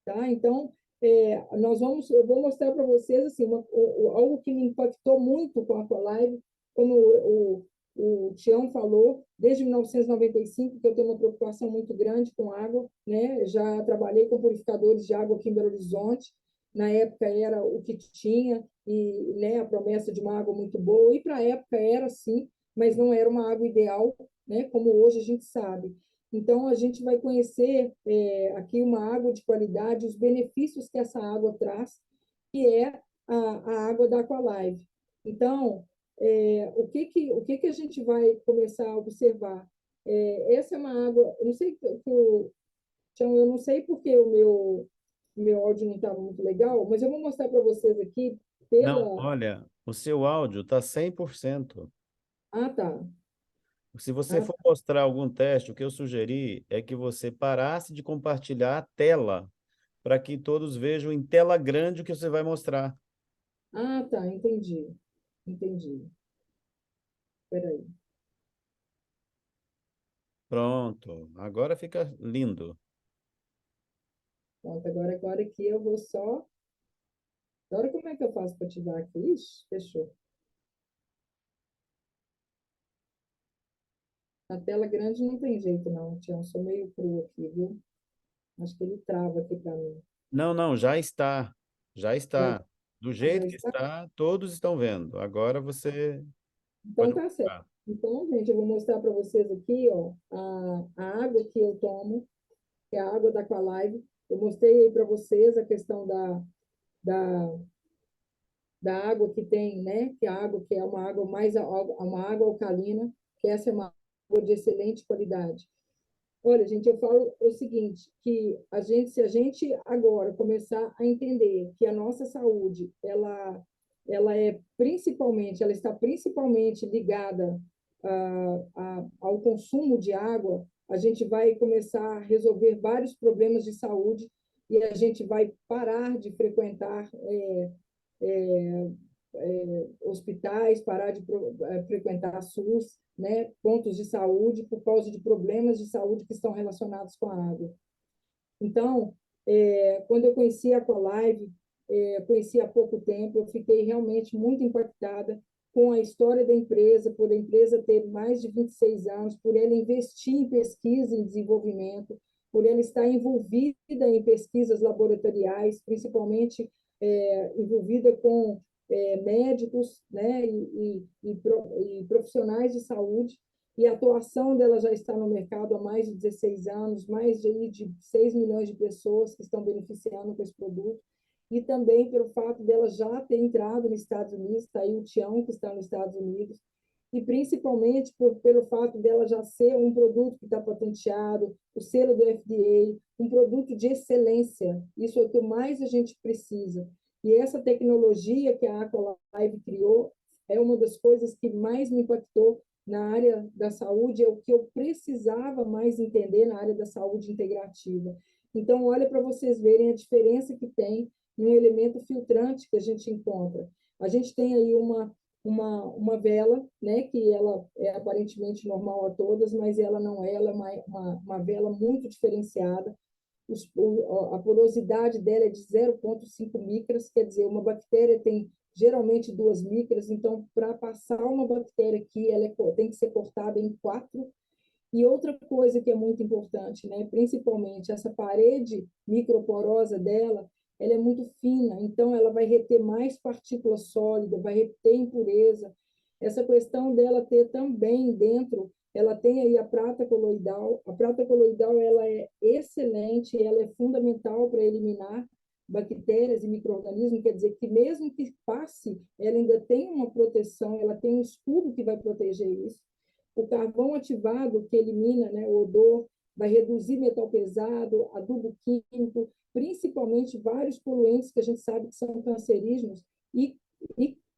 tá? Então, eu vou mostrar para vocês assim, algo que me impactou muito com a Aqualive, como o Tião falou, desde 1995 que eu tenho uma preocupação muito grande com água, né? Já trabalhei com purificadores de água aqui em Belo Horizonte, na época era o que tinha, e né, a promessa de uma água muito boa, e para a época era sim, mas não era uma água ideal, né? Como hoje a gente sabe. Então, a gente vai conhecer aqui uma água de qualidade, os benefícios que essa água traz, que é a água da Aqualive. Então, o que a gente vai começar a observar? Essa é uma água, eu não sei, Tião, eu não sei porque o meu áudio não está muito legal, mas eu vou mostrar para vocês aqui Não, pela. olha, o seu áudio está 100%. Ah, tá. Se você Ah, for mostrar algum teste, o que eu sugeri é que você parasse de compartilhar a tela para que todos vejam em tela grande o que você vai mostrar. tá, entendi. Entendi. Espera aí. Pronto, agora fica lindo. Pronto, agora aqui eu vou só. Agora, como é que eu faço para ativar aqui? Ixi, fechou. Na tela grande não tem jeito, não, Tião. Sou meio cru aqui, viu? Acho que ele trava aqui para mim. Não, não, já está. Já Já, está. Do já jeito que está? está, todos estão vendo. Agora você Então pode tá certo. mostrar. Então, gente, eu vou mostrar para vocês aqui, ó, a água que eu tomo, que é a água da Aqualive. Eu mostrei aí para vocês a questão da, da água que tem, né? Que a água que é uma água alcalina, que essa é uma água de excelente qualidade. Olha, gente, eu falo o seguinte, que se a gente agora começar a entender que a nossa saúde, ela está principalmente ligada ao consumo de água, a gente vai começar a resolver vários problemas de saúde e a gente vai parar de frequentar hospitais, parar de frequentar SUS, né, pontos de saúde, por causa de problemas de saúde que estão relacionados com a água. Então, quando eu conheci a Colive, conheci há pouco tempo, eu fiquei realmente muito impactada com a história da empresa, por a empresa ter mais de 26 anos, por ela investir em pesquisa e desenvolvimento, por ela estar envolvida em pesquisas laboratoriais, principalmente envolvida com médicos, né, e profissionais de saúde, e a atuação dela já está no mercado há mais de 16 anos, mais de 6 milhões de pessoas que estão beneficiando com esse produto, e também pelo fato dela já ter entrado nos Estados Unidos, está aí o Tião que está nos Estados Unidos, e principalmente pelo fato dela já ser um produto que está patenteado, o selo do FDA, um produto de excelência, isso é o que mais a gente precisa. E essa tecnologia que a Aqualive criou é uma das coisas que mais me impactou na área da saúde, é o que eu precisava mais entender na área da saúde integrativa. Então, olha para vocês verem a diferença que tem no elemento filtrante que a gente encontra. A gente tem aí uma vela, né, que ela é aparentemente normal a todas, mas ela não é, ela é uma vela muito diferenciada. A porosidade dela é de 0,5 micras, quer dizer, uma bactéria tem geralmente 2 micras, então, para passar uma bactéria aqui, tem que ser cortada em 4. E outra coisa que é muito importante, né, principalmente essa parede microporosa dela, ela é muito fina, então ela vai reter mais partícula sólida, vai reter impureza. Essa questão dela ter também dentro, ela tem aí a prata coloidal. A prata coloidal ela é excelente, ela é fundamental para eliminar bactérias e micro-organismos, quer dizer que mesmo que passe, ela ainda tem uma proteção, ela tem um escudo que vai proteger isso. O carvão ativado, que elimina, né, o odor, vai reduzir metal pesado, adubo químico, principalmente vários poluentes que a gente sabe que são cancerígenos, e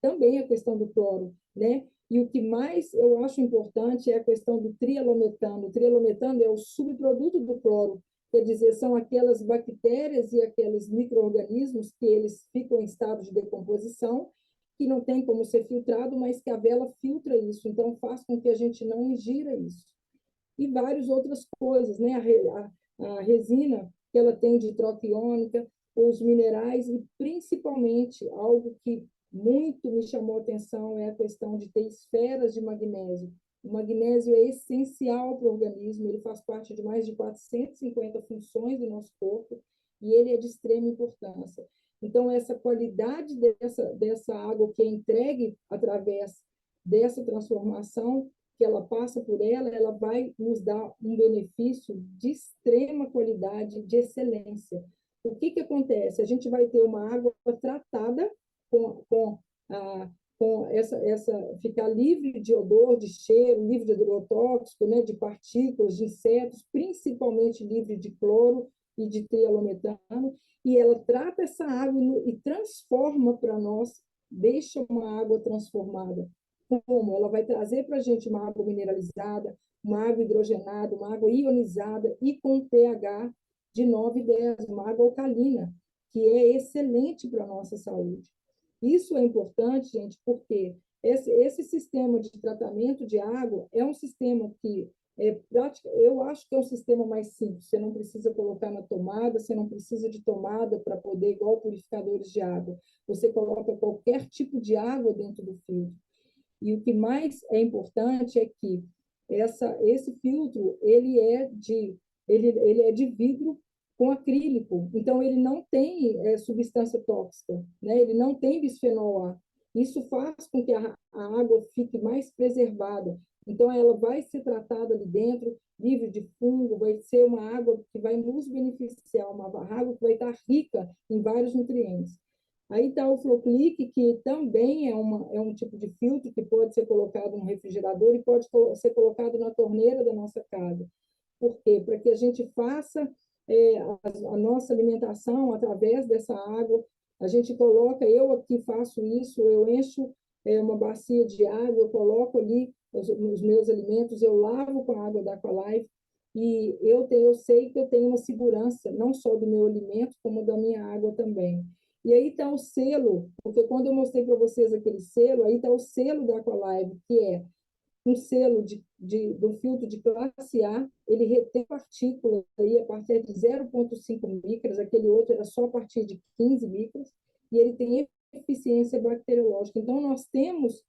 também a questão do cloro, né? E o que mais eu acho importante é a questão do trialometano. O trialometano é o subproduto do cloro, quer dizer, são aquelas bactérias e aqueles micro-organismos que eles ficam em estado de decomposição, que não tem como ser filtrado, mas que a vela filtra isso, então faz com que a gente não ingira isso. E várias outras coisas, né? A resina que ela tem de troca iônica, os minerais e principalmente algo que muito me chamou a atenção é a questão de ter esferas de magnésio. O magnésio é essencial para o organismo, ele faz parte de mais de 450 funções do nosso corpo e ele é de extrema importância. Então, essa qualidade dessa água que é entregue através dessa transformação, que ela passa por ela, ela vai nos dar um benefício de extrema qualidade, de excelência. O que, que acontece? A gente vai ter uma água tratada com, a, com ficar livre de odor, de cheiro, livre de agrotóxico, né, de partículas, de insetos, principalmente livre de cloro e de trialometano, e ela trata essa água e transforma para nós, deixa uma água transformada. Como? Ela vai trazer para a gente uma água mineralizada, uma água hidrogenada, uma água ionizada e com pH de 9 e 10, uma água alcalina, que é excelente para a nossa saúde. Isso é importante, gente, porque esse sistema de tratamento de água é um sistema que eu acho que é um sistema mais simples. Você não precisa colocar na tomada, você não precisa de tomada para poder, igual purificadores de água. Você coloca qualquer tipo de água dentro do filtro. E o que mais é importante é que esse filtro ele é de vidro com acrílico, então ele não tem substância tóxica, né? Ele não tem bisfenol A. Isso faz com que a água fique mais preservada. Então, ela vai ser tratada ali dentro, livre de fungo, vai ser uma água que vai nos beneficiar, uma água que vai estar rica em vários nutrientes. Aí está o Flowclick, que também é um tipo de filtro que pode ser colocado no refrigerador e pode ser colocado na torneira da nossa casa. Por quê? Para que a gente faça a nossa alimentação através dessa água. A gente coloca, eu aqui faço isso, eu encho uma bacia de água, eu coloco ali os meus alimentos, eu lavo com a água da Aqualife e eu sei que eu tenho uma segurança, não só do meu alimento, como da minha água também. E aí está o selo, porque quando eu mostrei para vocês aquele selo, aí está o selo da Aqualive, que é um selo do filtro de classe A, ele retém partículas aí a partir de 0,5 micras, aquele outro era só a partir de 15 micras, e ele tem eficiência bacteriológica. Então, nós temos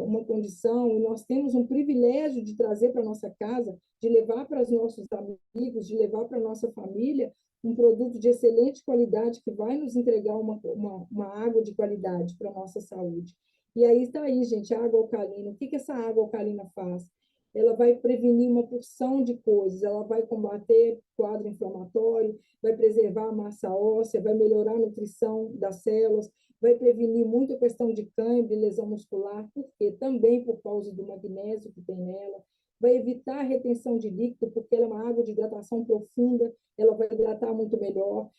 uma condição, nós temos um privilégio de trazer para a nossa casa, de levar para os nossos amigos, de levar para a nossa família um produto de excelente qualidade que vai nos entregar uma água de qualidade para a nossa saúde. E aí está aí, gente, a água alcalina. O que essa água alcalina faz? Ela vai prevenir uma porção de coisas, ela vai combater quadro inflamatório, vai preservar a massa óssea, vai melhorar a nutrição das células, vai prevenir muito a questão de cãibra e lesão muscular, porque também por causa do magnésio que tem nela, vai evitar a retenção de líquido, porque ela é uma água de hidratação profunda, ela vai hidratar muito melhor.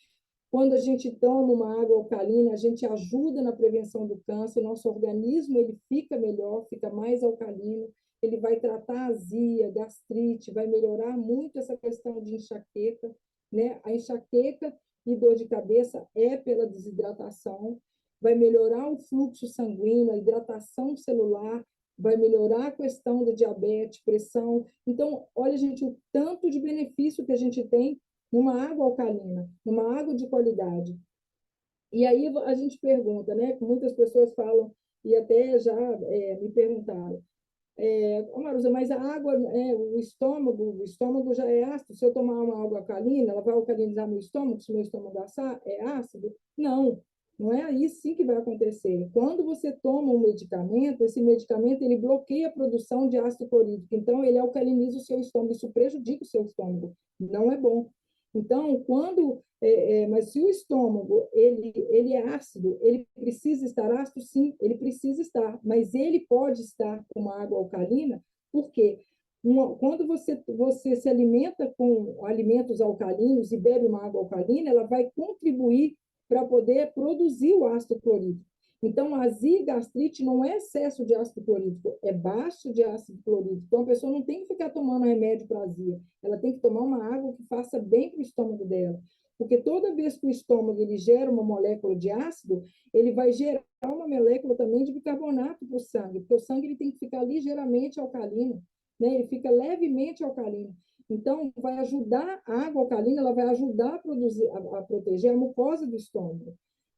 Quando a gente toma uma água alcalina, a gente ajuda na prevenção do câncer, nosso organismo ele fica melhor, fica mais alcalino, ele vai tratar azia, gastrite, vai melhorar muito essa questão de enxaqueca, né? A enxaqueca e dor de cabeça é pela desidratação, vai melhorar o fluxo sanguíneo, a hidratação celular, vai melhorar a questão da diabetes, pressão. Então, olha, gente, o tanto de benefício que a gente tem numa água alcalina, numa água de qualidade. E aí a gente pergunta, né? Muitas pessoas falam, e até já me perguntaram, Marusa, mas a água, o estômago já é ácido, se eu tomar uma água alcalina, ela vai alcalinizar meu estômago, se meu estômago é ácido? Não, não é isso sim que vai acontecer. Quando você toma um medicamento, esse medicamento ele bloqueia a produção de ácido clorídrico, então ele alcaliniza o seu estômago, isso prejudica o seu estômago, não é bom. Então, mas se o estômago ele é ácido, ele precisa estar ácido? Sim, ele precisa estar, mas ele pode estar com uma água alcalina, porque quando você se alimenta com alimentos alcalinos e bebe uma água alcalina, ela vai contribuir para poder produzir o ácido clorídrico. Então, azia e gastrite não é excesso de ácido clorídrico, é baixo de ácido clorídrico. Então, a pessoa não tem que ficar tomando remédio para azia, ela tem que tomar uma água que faça bem para o estômago dela. Porque toda vez que o estômago ele gera uma molécula de ácido, ele vai gerar uma molécula também de bicarbonato para o sangue, porque o sangue ele tem que ficar ligeiramente alcalino, né? Ele fica levemente alcalino. Então, vai ajudar, a água alcalina, ela vai ajudar a, produzir, a proteger a mucosa do estômago.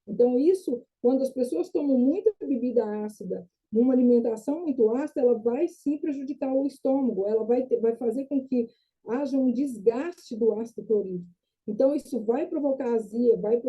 Então, isso, quando as pessoas tomam muita bebida ácida, numa alimentação muito ácida, ela vai sim prejudicar o estômago, ela vai fazer com que haja um desgaste do ácido clorídrico. Então, isso vai provocar azia, vai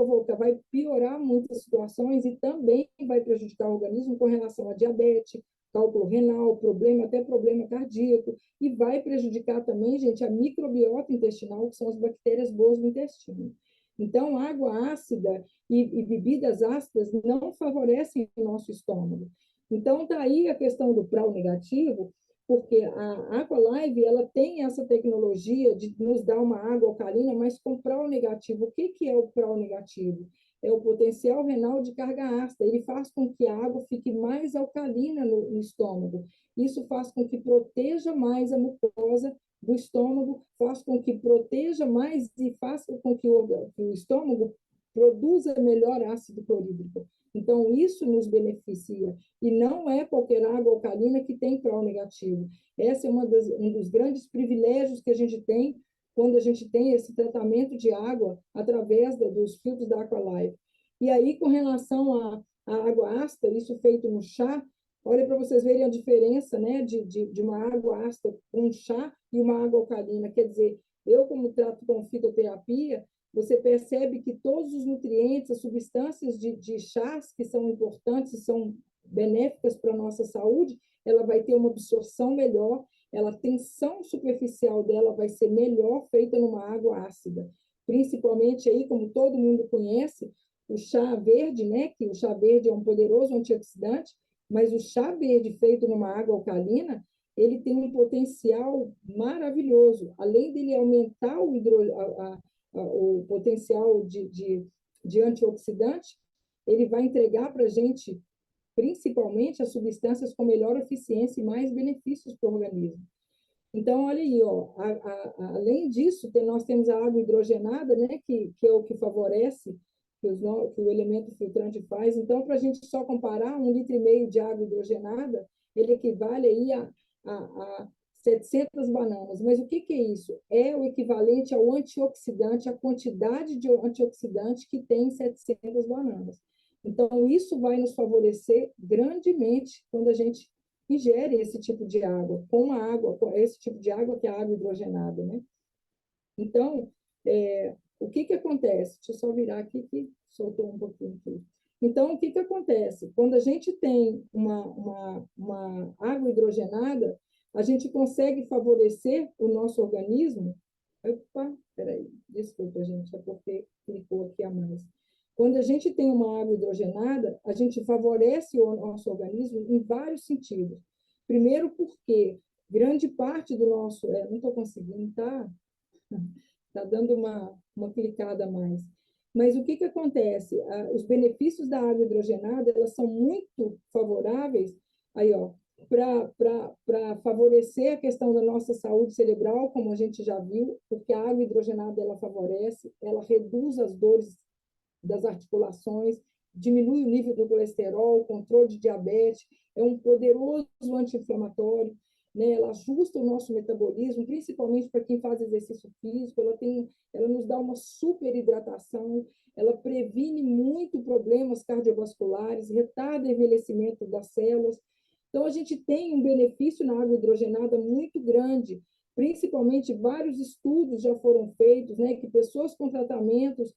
piorar muitas situações e também vai prejudicar o organismo com relação a diabetes, cálculo renal, até problema cardíaco, e vai prejudicar também, gente, a microbiota intestinal, que são as bactérias boas do intestino. Então, água ácida e bebidas ácidas não favorecem o nosso estômago. Então, está aí a questão do prau negativo, porque a Aqualive ela tem essa tecnologia de nos dar uma água alcalina, mas com prau negativo. O que é o prau negativo? É o potencial renal de carga ácida. Ele faz com que a água fique mais alcalina no estômago. Isso faz com que proteja mais a mucosa do estômago, faz com que proteja mais e faça com que o estômago produza melhor ácido clorídrico. Então, isso nos beneficia. E não é qualquer água alcalina que tem prol negativo. Esse é um dos grandes privilégios que a gente tem quando a gente tem esse tratamento de água através dos filtros da Aqualife. E aí, com relação à água ácida, isso feito no chá, olha para vocês verem a diferença, né, de uma água ácida com um chá e uma água alcalina. Quer dizer, eu, como trato com fitoterapia, você percebe que todos os nutrientes, as substâncias de chás que são importantes, são benéficas para a nossa saúde, ela vai ter uma absorção melhor, a tensão superficial dela vai ser melhor feita numa água ácida. Principalmente aí, como todo mundo conhece, o chá verde, né, que o chá verde é um poderoso antioxidante, mas o chá verde feito numa água alcalina, ele tem um potencial maravilhoso. Além dele aumentar o potencial de antioxidante, ele vai entregar para a gente, principalmente, as substâncias com melhor eficiência e mais benefícios para o organismo. Então, olha aí, ó, além disso, nós temos a água hidrogenada, né, que é o que favorece, que o elemento filtrante faz. Então, para a gente só comparar, 1,5 litro de água hidrogenada, ele equivale aí a 700 bananas. Mas o que é isso? É o equivalente ao antioxidante, a quantidade de antioxidante que tem 700 bananas. Então, isso vai nos favorecer grandemente quando a gente ingere esse tipo de água, com esse tipo de água que é a água hidrogenada, né? Então, o que acontece? Deixa eu só virar aqui que soltou um pouquinho aqui. Então, o que acontece? Quando a gente tem uma água hidrogenada, a gente consegue favorecer o nosso organismo. Opa, peraí, desculpa, gente, é porque clicou aqui a mais. Quando a gente tem uma água hidrogenada, a gente favorece o nosso organismo em vários sentidos. Primeiro, porque grande parte do nosso. Não estou conseguindo, tá? Está dando uma clicada a mais. Mas o que acontece? Os benefícios da água hidrogenada, elas são muito favoráveis aí, ó, para favorecer a questão da nossa saúde cerebral, como a gente já viu, porque a água hidrogenada ela favorece, ela reduz as dores das articulações, diminui o nível do colesterol, controle de diabetes, é um poderoso anti-inflamatório, né? Ela ajusta o nosso metabolismo, principalmente para quem faz exercício físico, ela nos dá uma super hidratação, ela previne muito problemas cardiovasculares, retarda o envelhecimento das células. Então, a gente tem um benefício na água hidrogenada muito grande, principalmente vários estudos já foram feitos, né, que pessoas com tratamentos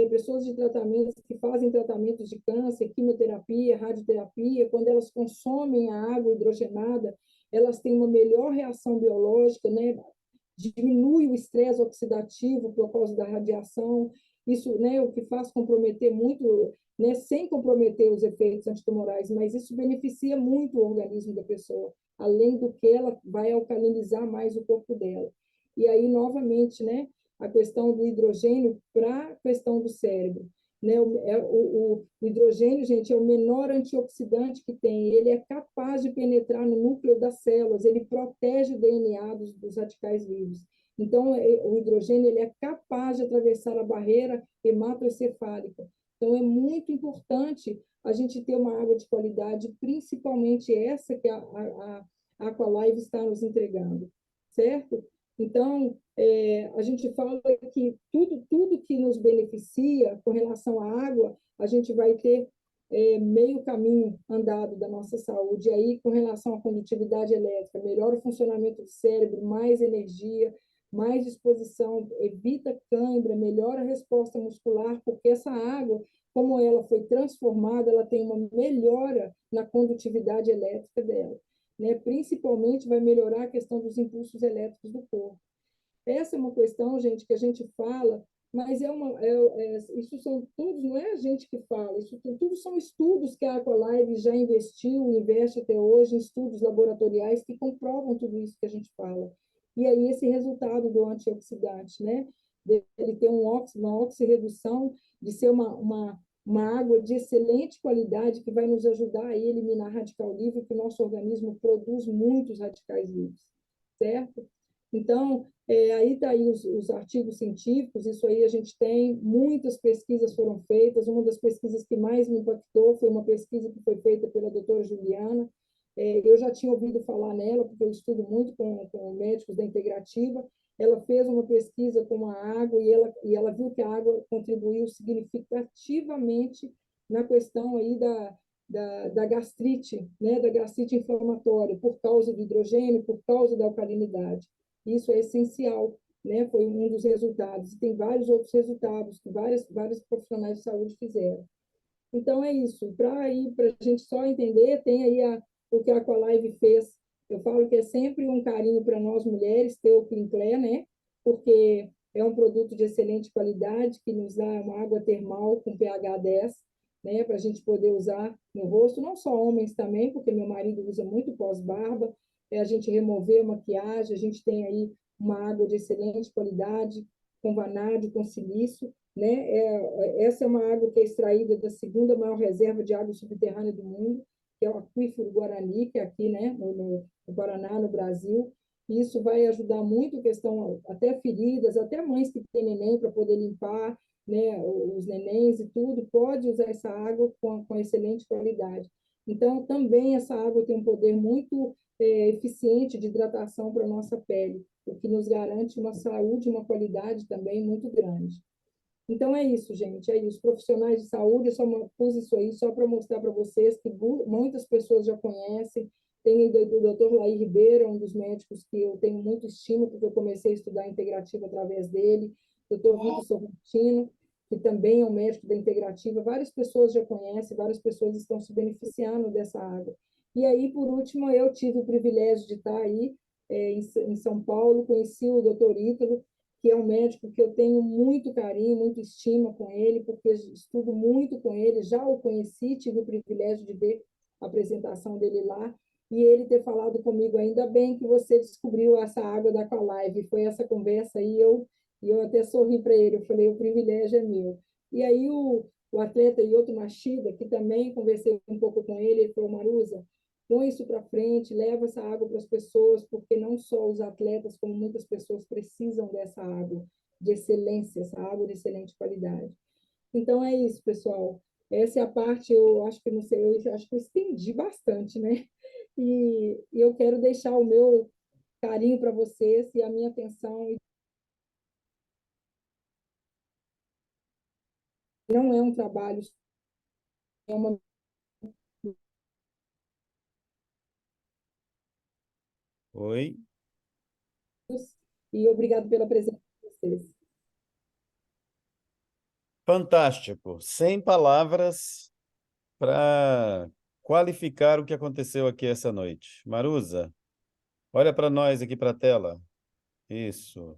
pessoas de tratamentos que fazem tratamentos de câncer, quimioterapia, radioterapia, quando elas consomem a água hidrogenada, elas têm uma melhor reação biológica, né? Diminui o estresse oxidativo por causa da radiação, isso, né, o que faz comprometer muito, né, sem comprometer os efeitos antitumorais, mas isso beneficia muito o organismo da pessoa, além do que ela vai alcalinizar mais o corpo dela. E aí, novamente, né, a questão do hidrogênio para a questão do cérebro. né? O hidrogênio, gente, é o menor antioxidante que tem. Ele é capaz de penetrar no núcleo das células, ele protege o DNA dos radicais livres. Então, o hidrogênio ele é capaz de atravessar a barreira hematoencefálica. Então, é muito importante a gente ter uma água de qualidade, principalmente essa que a Aqualive está nos entregando, certo? Então, a gente fala que tudo que nos beneficia com relação à água, a gente vai ter meio caminho andado da nossa saúde. E aí, com relação à condutividade elétrica, melhora o funcionamento do cérebro, mais energia, mais disposição, evita cãibra, melhora a resposta muscular, porque essa água, como ela foi transformada, ela tem uma melhora na condutividade elétrica dela. Né? Principalmente vai melhorar a questão dos impulsos elétricos do corpo. Essa é uma questão, gente, que a gente fala, mas isso são todos, não é a gente que fala, isso tudo são estudos que a Aqualive já investiu, investe até hoje, estudos laboratoriais que comprovam tudo isso que a gente fala. E aí esse resultado do antioxidante, né? Ele ter uma oxirredução, de ser uma água de excelente qualidade que vai nos ajudar a eliminar radical livre, que o nosso organismo produz muitos radicais livres, certo? Então, aí está aí os artigos científicos, isso aí a gente tem, muitas pesquisas foram feitas, uma das pesquisas que mais me impactou foi uma pesquisa que foi feita pela doutora Juliana, eu já tinha ouvido falar nela, porque eu estudo muito com médicos da integrativa, ela fez uma pesquisa com a água e ela viu que a água contribuiu significativamente na questão aí da gastrite, né, da gastrite inflamatória, por causa do hidrogênio, por causa da alcalinidade. Isso é essencial, né? Foi um dos resultados. E tem vários outros resultados que vários profissionais de saúde fizeram. Então, é isso. Para a gente só entender, tem aí o que a Aqualive fez. Eu falo que é sempre um carinho para nós mulheres ter o Clean, né? Porque é um produto de excelente qualidade, que nos dá uma água termal com pH 10, né? Para a gente poder usar no rosto, não só homens também, porque meu marido usa muito pós-barba, a gente remover a maquiagem, a gente tem aí uma água de excelente qualidade, com vanádio, com silício, né? Essa é uma água que é extraída da segunda maior reserva de água subterrânea do mundo, que é o aquífero Guarani, que é aqui, né, no Paraná, no Brasil. E isso vai ajudar muito a questão, até feridas, até mães que têm neném para poder limpar, né, os nenéns e tudo, pode usar essa água com excelente qualidade. Então, também essa água tem um poder muito eficiente de hidratação para a nossa pele, o que nos garante uma saúde e uma qualidade também muito grande. Então é isso, gente, é isso. Profissionais de saúde, eu só pus isso aí só para mostrar para vocês que muitas pessoas já conhecem. Tem o Dr. Laí Ribeiro, um dos médicos que eu tenho muito estima, porque eu comecei a estudar integrativa através dele. Dr. Vitor Sorrentino, que também é um médico da integrativa. Várias pessoas já conhecem, várias pessoas estão se beneficiando dessa água. E aí, por último, eu tive o privilégio de estar aí em São Paulo, conheci o Dr. Ítalo, que é um médico que eu tenho muito carinho, muita estima com ele, porque estudo muito com ele, já o conheci, tive o privilégio de ver a apresentação dele lá, e ele ter falado comigo, ainda bem que você descobriu essa água da Aqualive, foi essa conversa aí, e eu até sorri para ele, eu falei, o privilégio é meu. E aí o atleta Yoto Machida, que também conversei um pouco com ele, ele falou, Marusa, põe isso para frente, leva essa água para as pessoas, porque não só os atletas, como muitas pessoas precisam dessa água de excelência, essa água de excelente qualidade. Então é isso, pessoal. Essa é a parte, eu acho que não sei, eu acho que eu estendi bastante, né? E eu quero deixar o meu carinho para vocês e a minha atenção. Não é um trabalho, é uma. Oi. E obrigado pela presença de vocês. Fantástico. Sem palavras para qualificar o que aconteceu aqui essa noite. Marusa, olha para nós aqui para a tela. Isso.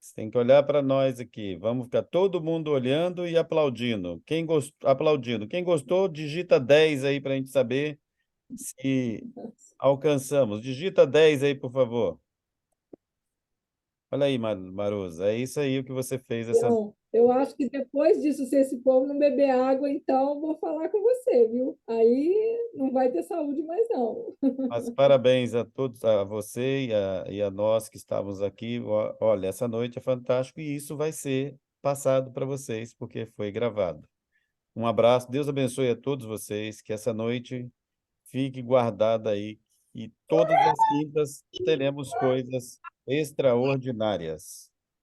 Você tem que olhar para nós aqui. Vamos ficar todo mundo olhando e aplaudindo. Quem gostou, aplaudindo. Quem gostou, digita 10 aí para a gente saber se alcançamos. Digita 10 aí, por favor. Olha aí, Marusa. É isso aí o que você fez essa. Então, Eu acho que depois disso, se esse povo não beber água, então eu vou falar com você, viu? Aí não vai ter saúde mais, não. Mas parabéns a todos, a você e a nós que estávamos aqui. Olha, essa noite é fantástico e isso vai ser passado para vocês, porque foi gravado. Um abraço, Deus abençoe a todos vocês, que essa noite fique guardada aí e todas as quintas teremos coisas extraordinárias.